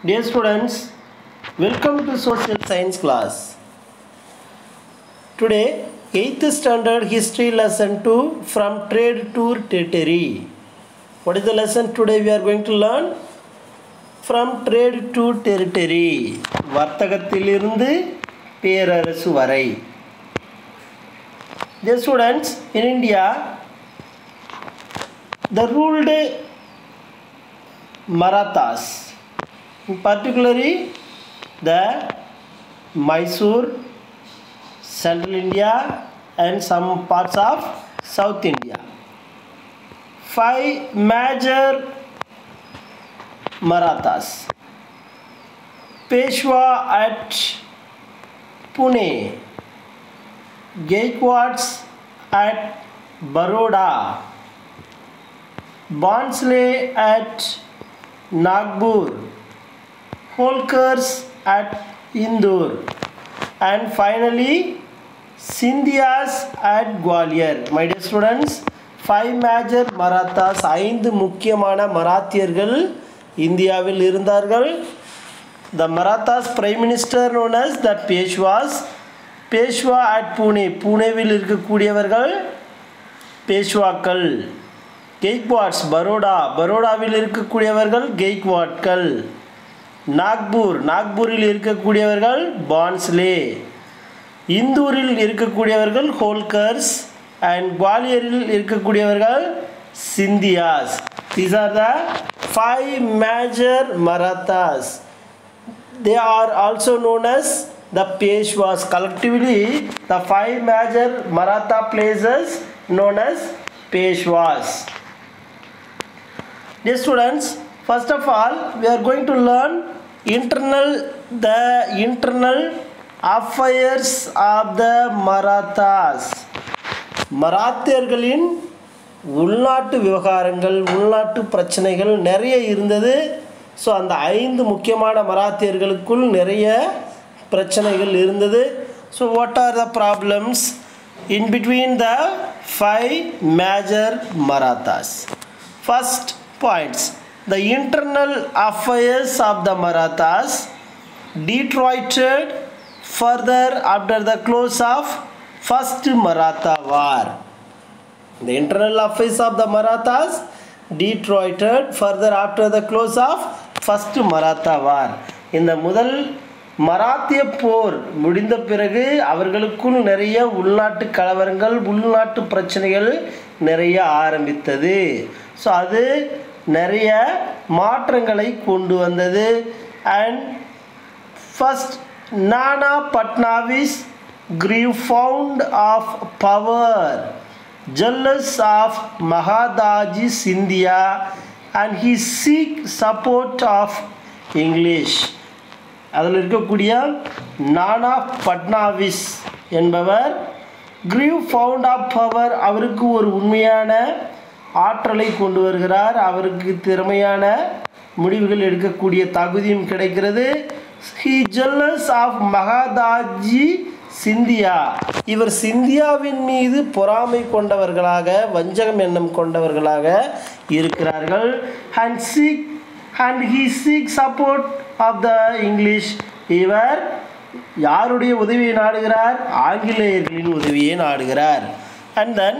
Dear students, welcome to social science class. Today 8th standard history lesson 2 from trade to territory. What is the lesson today we are going to learn? From trade to territory. வர்த்தகத்திலிருந்து பேரரசு வரை. Dear students, in India the ruled Marathas, particularly the Mysore, Central India and some parts of South India. 5 major Marathas. Peshwa at Pune, Gaikwads at Baroda, Bhonsle at Nagpur, Holkars at Indore, and finally Scindias at Gwalior. My dear students, 5 major Marathas, 5 முக்கியமான மராத்தியர்கள் இந்தியாவில் இருந்தார்கள். The Marathas prime minister known as the Peshwas. Peshwa at Pune, புனேவில் இருக்கக்கூடியவர்கள் பேஷ்வாக்கள். Gaikwads, பரோடாவில் இருக்கக்கூடியவர்கள் கெய்க்வாட்கள். நாக்பூரில் இருக்கக்கூடியவர்கள் பான்ஸ்லே. இந்தூரில் இருக்கக்கூடியவர்கள் ஹோல்கர்ஸ் and குவாலியரில் இருக்கக்கூடியவர்கள் சிந்தியாஸ். These are the 5 major Marathas. They are also known as the Peshwas. Collectively, the 5 major Maratha places known as Peshwas. Dear students, first of all, we are going to learn the internal affairs of the Marathas. மராத்தியர்களின் உள்நாட்டு விவகாரங்கள், உள்நாட்டு பிரச்சனைகள் நிறைய இருந்தது. So அந்த 5 முக்கியமான மராத்தியர்களுக்குள் நிறைய பிரச்சனைகள் இருந்தது. So what are the problems in between the 5 major Marathas? First points, the internal affairs of the Marathas deteriorated further after the close of First Maratha War. The internal affairs of the Marathas deteriorated further after the close of First Maratha War. இந்த முதல் மராத்திய போர் முடிந்த பிறகு அவர்களுக்குள் நிறைய உள்நாட்டு கலவரங்கள், உள்நாட்டு பிரச்சனைகள் நிறைய ஆரம்பித்தது. ஸோ அது நிறைய மாற்றங்களை கொண்டு வந்தது. அண்ட் ஃபர்ஸ்ட், நானா Fadnavis grew fond of power, jealous of Mahadaji Scindia, and he seek support of English. அதில் இருக்கக்கூடிய நானா பட்னாவிஸ் என்பவர் grew fond of power, அவருக்கு ஒரு உண்மையான ஆற்றலை கொண்டு வருகிறார். அவருக்கு திறமையான முடிவுகள் எடுக்கக்கூடிய தகுதியும் கிடைக்கிறது. he jealous of Mahadaji Scindia, இவர் சிந்தியாவின் மீது பொறாமை கொண்டவர்களாக, வஞ்சகம் எண்ணம் கொண்டவர்களாக இருக்கிறார்கள். and he seeks support of the English. இவர் யாருடைய உதவியை நாடுகிறார்? ஆங்கிலேயர்களின் உதவியை நாடுகிறார். and then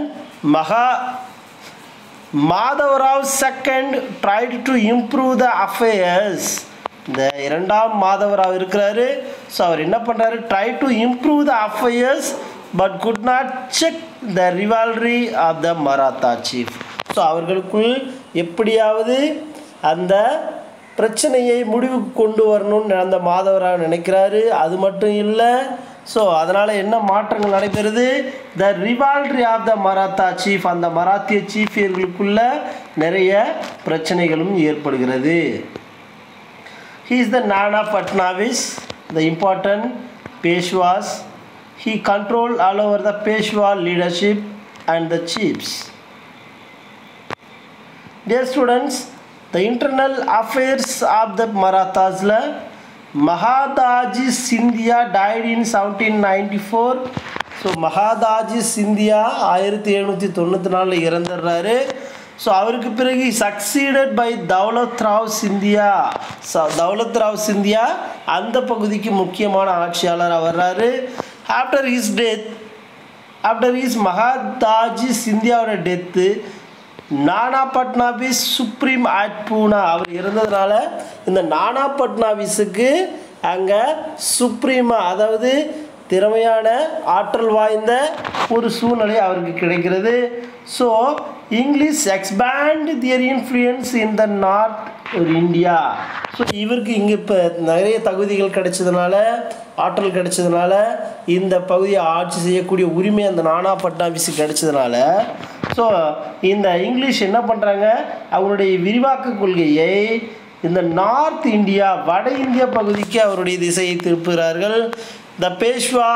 Madhavrao II tried to improve the affairs. இந்த இரண்டாம் மாதவராவ் இருக்கிறாரு. ஸோ அவர் என்ன பண்ணுறாரு? Try to improve the affairs but could not check the rivalry of the Maratha chief. So அவர்களுக்குள் எப்படியாவது அந்த பிரச்சனையை முடிவுக்கு கொண்டு வரணும்னு அந்த மாதவராவ் நினைக்கிறாரு. அது மட்டும் இல்லை, ஸோ அதனால் என்ன மாற்றங்கள் நடைபெறுது? த rivalry of the Maratha chief, அந்த மராத்திய சீஃபியர்களுக்குள்ள நிறைய பிரச்சனைகளும் ஏற்படுகிறது. He is the Nana Patnavis, the important Peshwas. He controlled all over the Peshwa leadership and the chiefs. Dear students, the internal affairs of the Marathas, Mahadaji Scindia died in 1794. So Mahadaji Scindia 1794 இறந்துறாரு. So அவருக்கு பிறகு succeeded by Daulat Rao Scindia. Daulat Rao Scindia அந்த பகுதிக்கு முக்கியமான ஆட்சியாளராக வர்றாரு. After his Mahadji சிந்தியாவோட death நானா Fadnavis supreme at பூனா. அவர் இருந்ததுனால இந்த நானா பட்னாவிஸுக்கு அங்கே சுப்ரீமா, அதாவது திறமையான ஆற்றல் வாய்ந்த ஒரு சூழ்நிலை அவருக்கு கிடைக்கிறது. So English expand their influence in the north India. So இவருக்கு இங்கே இப்போ நிறைய தகுதிகள் கிடைச்சதுனால, ஆற்றல் கிடைச்சதுனால, இந்த பகுதியை ஆட்சி செய்யக்கூடிய உரிமை அந்த நானா பட்னாவிஸுக்கு கிடைச்சதுனால, ஸோ இந்த இங்கிலீஷ் என்ன பண்ணுறாங்க, அவருடைய விரிவாக்க கொள்கையை இந்த நார்த் இந்தியா, வட இந்திய பகுதிக்கு அவருடைய திசையை திருப்புகிறார்கள். த பேஷ்வா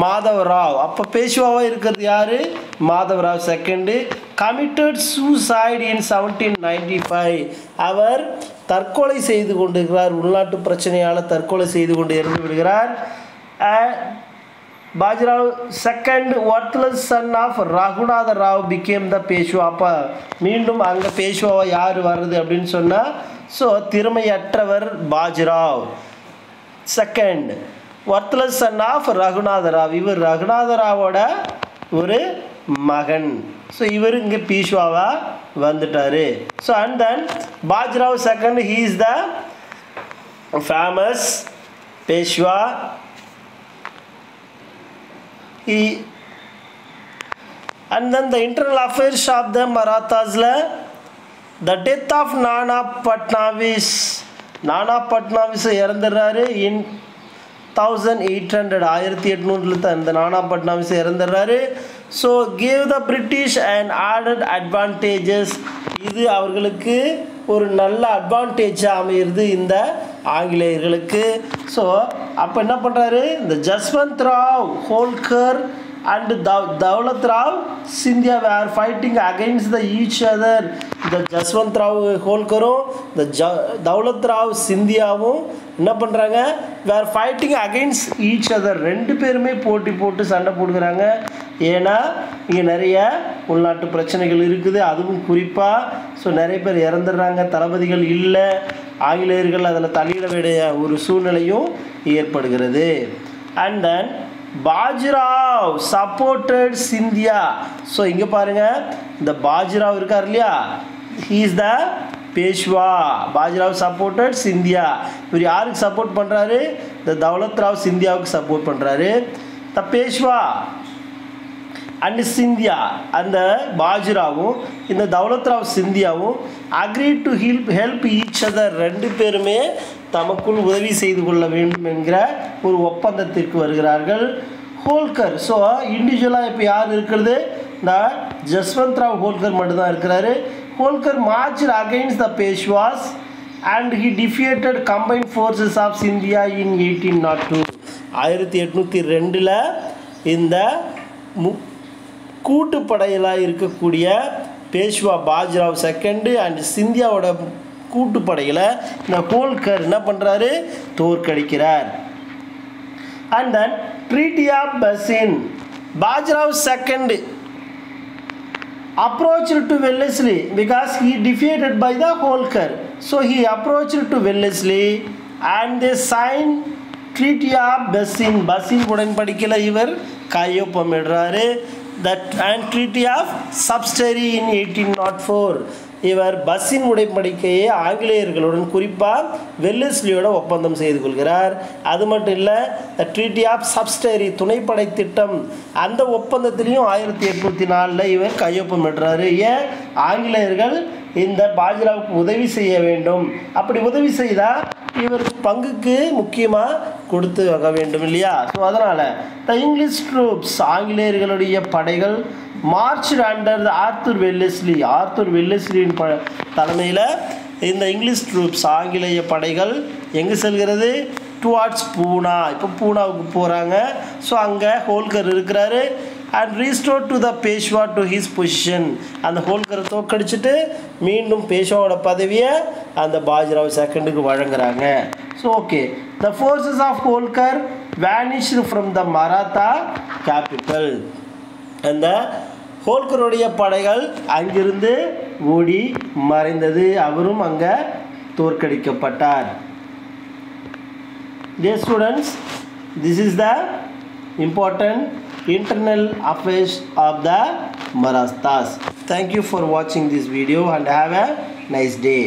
மாதவராவ், அப்போ பேஷ்வாவாக இருக்கிறது யார், மாதவராவ் செகண்டு, கமிட்டட் சூசைட் இன் 1795. அவர் தற்கொலை செய்து கொண்டிருக்கிறார், உள்நாட்டு பிரச்சனையால் தற்கொலை செய்து கொண்டு இறந்து விடுகிறார். Bajirao second worthless son of Raghunatha Rao became the Peshwa. அப்போ மீண்டும் அங்கே பேஷ்வாவை யார் வர்றது அப்படின்னு சொன்னால், ஸோ திறமையற்றவர் Bajirao second, worthless son of Raghunatha Rao. இவர் ரகுநாத ராவோட ஒரு மகன். ஸோ இவர் இங்கே பேஷ்வாவா வந்துட்டார். So and then Bajirao second, he is the famous Peshwa. And then the internal affairs of the Marathas, the death of Nana Patnavis. Nana Patnavis இறந்துறாரு in 1800, 1800 அந்த நானா பட்னாவிஸ் இறந்துறாரு. So gave the British an added advantages. இது அவர்களுக்கு ஒரு நல்ல அட்வான்டேஜாக அமையிறது இந்த ஆங்கிலேயர்களுக்கு. ஸோ அப்போ என்ன பண்ணுறாரு, இந்த Jaswant Rao Holkar and Daulat Rao Scindia were fighting against the each other. இந்த ஜஸ்வந்த் ராவ் ஹோல்கரும் இந்த தௌலத் ராவ் சிந்தியாவும் என்ன பண்ணுறாங்க, வேர் ஃபைட்டிங் அகெயின்ஸ்ட் ஈச் அதர். ரெண்டு பேருமே போட்டி போட்டு சண்டை போடுகிறாங்க. ஏன்னா இங்கே நிறைய உள்நாட்டு பிரச்சனைகள் இருக்குது. அதுவும் குறிப்பாக ஸோ நிறைய பேர் இறந்துடுறாங்க, தளபதிகள் இல்லை, ஆங்கிலேயர்கள் அதில் தலையிட வேண்டிய ஒரு சூழ்நிலையும் ஏற்படுகிறது. And then Bajirao supported Scindia. So இங்கே பாருங்கள், இந்த பாஜிராவ் இருக்கார் இல்லையா, he is the Peshwa. Bajirao supported Scindia. இவர் யாருக்கு சப்போர்ட் பண்ணுறாரு, இந்த தௌலத் ராவ் சிந்தியாவுக்கு சப்போர்ட் பண்ணுறாரு. த பேஷ்வா அண்ட் சிந்தியா, அந்த பாஜிராவும் இந்த தௌலத் ராவ் சிந்தியாவும் agree to help each other. ரெண்டு பேருமே தமக்குள் உதவி செய்து கொள்ள வேண்டும் என்கிற ஒரு ஒப்பந்தத்திற்கு வருகிறார்கள். ஹோல்கர், ஸோ இண்டிவிஜுவலாக இப்போ யார் இருக்கிறது, இந்த ஜஸ்வந்த் ராவ் ஹோல்கர் மட்டும்தான் இருக்கிறாரு. Holkar marched against the Peshwas and he defeated combined forces of Scindia in 1802. 1802 இந்த கூட்டுப்படையலாக இருக்கக்கூடிய பேஷ்வா பாஜிராவ் செகண்டு அண்ட் சிந்தியாவோட கூட்டுப்படையில் இந்த ஹோல்கர் என்ன பண்ணுறாரு, தோற்கடிக்கிறார். And then treaty of Bassein, Bajirao second approached to Wellesley because he defeated by the Holkar. So he approached to Wellesley and they signed Treaty of Basin. Basin உடன்படிக்கையில் இவர் கையொப்பமிடுறாரு. That and Treaty of Subsidiary in 1804. இவர் பஸ்ஸின் உடன்படிக்கையை ஆங்கிலேயர்களுடன் குறிப்பாக வெல்லஸ்லியோட ஒப்பந்தம் செய்து கொள்கிறார். அது மட்டும் இல்லை, த ட்ரீட்டி ஆஃப் சப்ஸ்டரி துணைப்படை திட்டம், அந்த ஒப்பந்தத்திலையும் 1804 இவர் கையொப்பமிடுறாரு. ஏன், ஆங்கிலேயர்கள் இந்த பாஜிராவுக்கு உதவி செய்ய வேண்டும், அப்படி உதவி செய்தால் இவர் பங்குக்கு முக்கியமாக கொடுத்து வர வேண்டும் இல்லையா. ஸோ அதனால் த இங்கிலீஷ் ட்ரூப்ஸ், ஆங்கிலேயர்களுடைய படைகள் மார்ச் அண்டர் த ஆர்த்தர் வெல்லஸ்லியின் தலைமையில் இந்த இங்கிலீஷ் ட்ரூப்ஸ், ஆங்கிலேய படைகள் எங்கே செல்கிறது, டுவார்ட்ஸ் பூனா. இப்போ பூனாவுக்கு போகிறாங்க. ஸோ அங்கே ஹோல்கர் இருக்கிறாரு. And restore to the Peshwa to his position. அந்த ஹோல்கரை தோற்கடிச்சிட்டு மீண்டும் பேஷ்வாவோட பதவியை அந்த பாஜிராவ் செகண்டுக்கு வழங்குறாங்க. So okay, the forces of Holkar vanished from the Maratha capital. அந்த ஹோல்கருடைய படைகள் அங்கிருந்து ஓடி மறைந்தது. அவரும் அங்கே தோற்கடிக்கப்பட்டார். Dear students, this is the important internal affairs of the Maratha's. Thank you for watching this video and have a nice day.